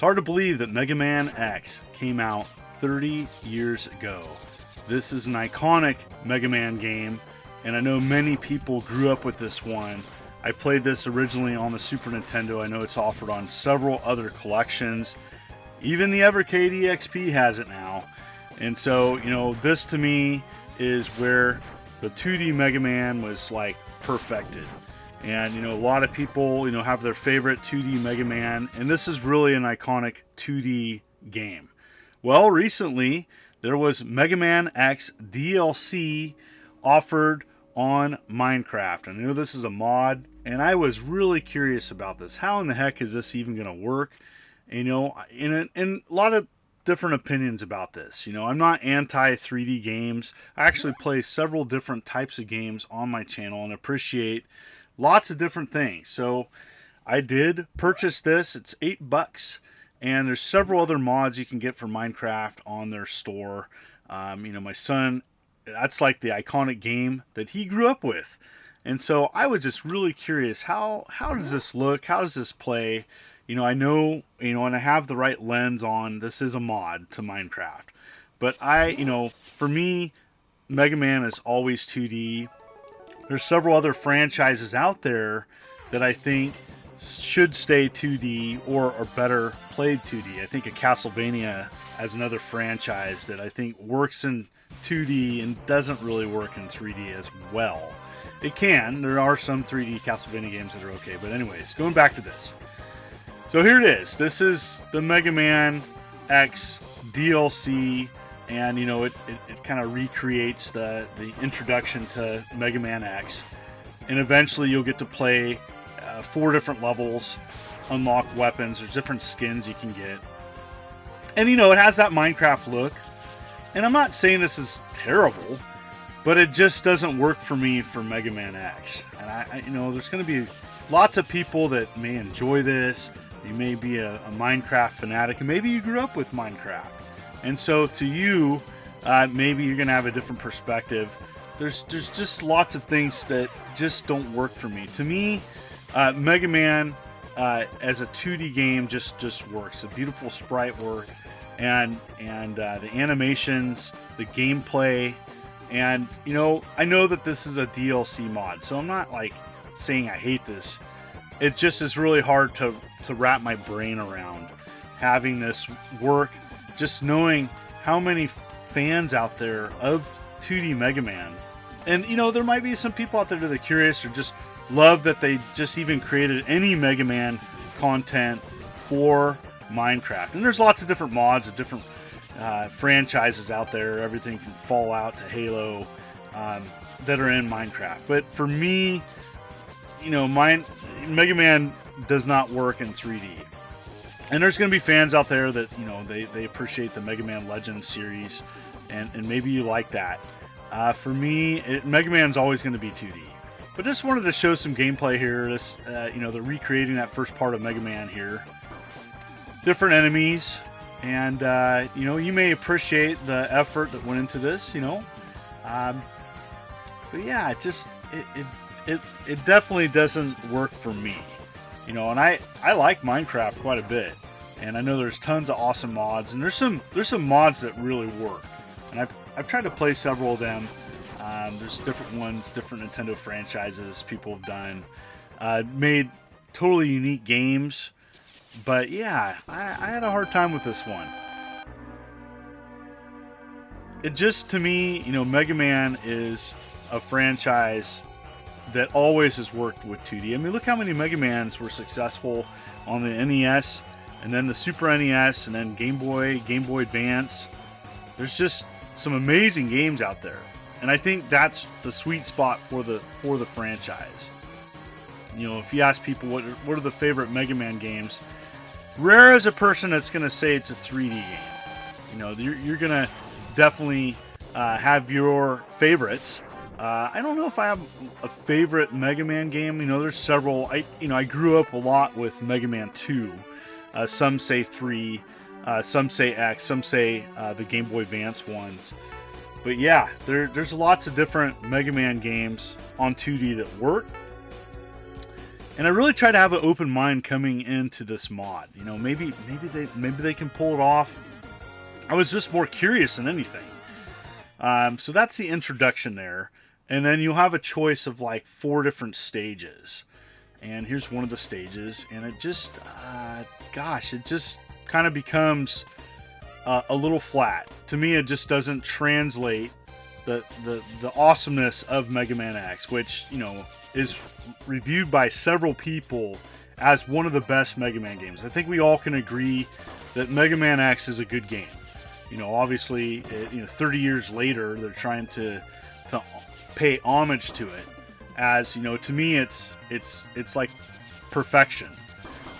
It's hard to believe that Mega Man X came out 30 years ago. This is an iconic Mega Man game, and I know many people grew up with this one. I played this originally on the Super Nintendo. I know it's offered on several other collections. Even the Evercade EXP has it now. And so, this to me is where the 2D Mega Man was like perfected. And, a lot of people, have their favorite 2D Mega Man, and this is really an iconic 2D game. Well, recently, there was Mega Man X DLC offered on Minecraft. I know this is a mod, and I was really curious about this. How in the heck is this even going to work? And, in a lot of different opinions about this. I'm not anti 3D games. I actually play several different types of games on my channel and appreciate lots of different things. So I did purchase this. It's $8, and there's several other mods you can get for Minecraft on their store. My son, that's like the iconic game that he grew up with, and so I was just really curious, how does this look? How does this play? I know, and I have the right lens on. This is a mod to Minecraft, but for me, Mega Man is always 2D. There's several other franchises out there that I think should stay 2D or are better played 2D. I think of Castlevania as another franchise that I think works in 2D and doesn't really work in 3D as well. It can. There are some 3D Castlevania games that are okay. But anyways, going back to this. So here it is. This is the Mega Man X DLC. And, it kind of recreates the introduction to Mega Man X. And eventually you'll get to play 4 different levels, unlock weapons. There's different skins you can get. And, it has that Minecraft look. And I'm not saying this is terrible, but it just doesn't work for me for Mega Man X. And, there's going to be lots of people that may enjoy this. You may be a Minecraft fanatic, and maybe you grew up with Minecraft. And so to you, maybe you're going to have a different perspective. There's just lots of things that just don't work for me. To me, Mega Man as a 2D game just works. The beautiful sprite work, and the animations, the gameplay, and I know that this is a DLC mod, so I'm not like saying I hate this. It just is really hard to wrap my brain around having this work. Just knowing how many fans out there of 2D Mega Man. And, there might be some people out there that are curious or just love that they just even created any Mega Man content for Minecraft. And there's lots of different mods of different franchises out there, everything from Fallout to Halo, that are in Minecraft. But for me, Mega Man does not work in 3D. And there's going to be fans out there that, they appreciate the Mega Man Legends series, and maybe you like that. For me, Mega Man's always going to be 2D. But just wanted to show some gameplay here. This, they're recreating that first part of Mega Man here. Different enemies, and, you may appreciate the effort that went into this, But yeah, it definitely doesn't work for me. And I like Minecraft quite a bit, and I know there's tons of awesome mods, and there's some mods that really work, and I've tried to play several of them. There's different ones, different Nintendo franchises people have done, made totally unique games, but yeah, I had a hard time with this one. It just, to me, Mega Man is a franchise that always has worked with 2D. I mean, look how many Mega Mans were successful on the NES, and then the Super NES, and then Game Boy Advance. There's just some amazing games out there, and I think that's the sweet spot for the franchise. If you ask people what are the favorite Mega Man games, rare is a person that's going to say it's a 3D game. You're going to definitely have your favorites. I don't know if I have a favorite Mega Man game. There's several. I grew up a lot with Mega Man 2. Some say 3, some say X, some say the Game Boy Advance ones. But yeah, there's lots of different Mega Man games on 2D that work. And I really try to have an open mind coming into this mod. You know, maybe they can pull it off. I was just more curious than anything. So that's the introduction there. And then you'll have a choice of like 4 different stages. And here's one of the stages. And it just, gosh, it just kind of becomes a little flat. To me, it just doesn't translate the awesomeness of Mega Man X, which, you know, is reviewed by several people as one of the best Mega Man games. I think we all can agree that Mega Man X is a good game. You know, obviously, 30 years later, they're trying to pay homage to it. As you know, to me, it's like perfection.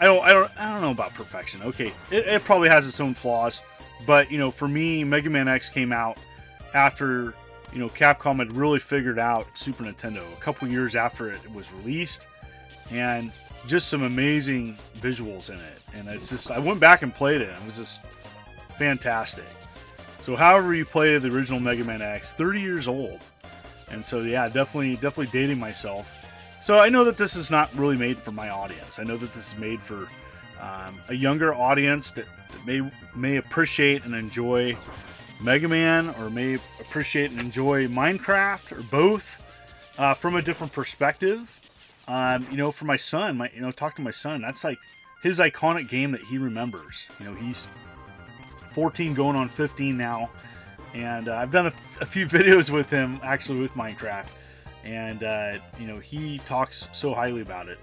I don't know about perfection. Okay, it probably has its own flaws, but you know, for me, Mega Man X came out after, you know, Capcom had really figured out Super Nintendo a couple years after it was released, and just some amazing visuals in it. And it's just, I went back and played it, and it was just fantastic. So however you play the original Mega Man X, 30 years old. And so yeah, definitely dating myself. So I know that this is not really made for my audience. I know that this is made for a younger audience that may appreciate and enjoy Mega Man, or may appreciate and enjoy Minecraft, or both, from a different perspective. You know, for my son, talk to my son. That's like his iconic game that he remembers. You know, he's 14 going on 15 now, and I've done a few videos with him actually with Minecraft, and you know, he talks so highly about it.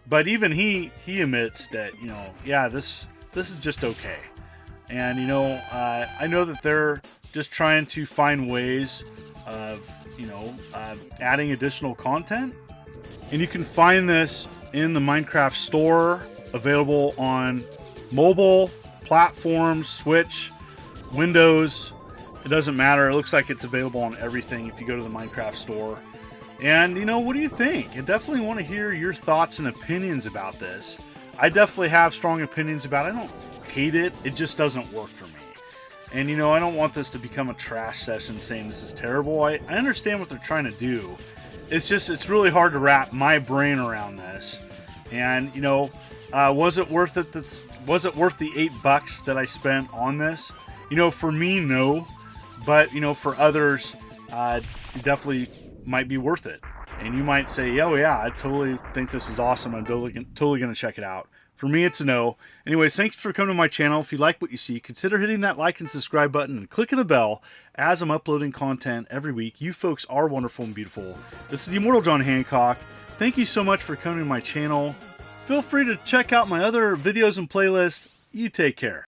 But even he admits that, you know, yeah, this is just okay. And you know, I know that they're just trying to find ways of, you know, adding additional content, and you can find this in the Minecraft store, available on mobile platforms, Switch, Windows. It doesn't matter. It looks like it's available on everything if you go to the Minecraft store. And you know, what do you think? I definitely want to hear your thoughts and opinions about this. I definitely have strong opinions about it. I don't hate it. It just doesn't work for me. And you know, I don't want this to become a trash session saying this is terrible. I understand what they're trying to do. It's just, it's really hard to wrap my brain around this. And you know, was it worth it? Was it worth the $8 that I spent on this? You know, for me, no. But you know, for others, it definitely might be worth it. And you might say, oh yeah, I totally think this is awesome. I'm totally going to check it out. For me, it's a no. Anyways, thanks for coming to my channel. If you like what you see, consider hitting that like and subscribe button and clicking the bell as I'm uploading content every week. You folks are wonderful and beautiful. This is the Immortal John Hancock. Thank you so much for coming to my channel. Feel free to check out my other videos and playlists. You take care.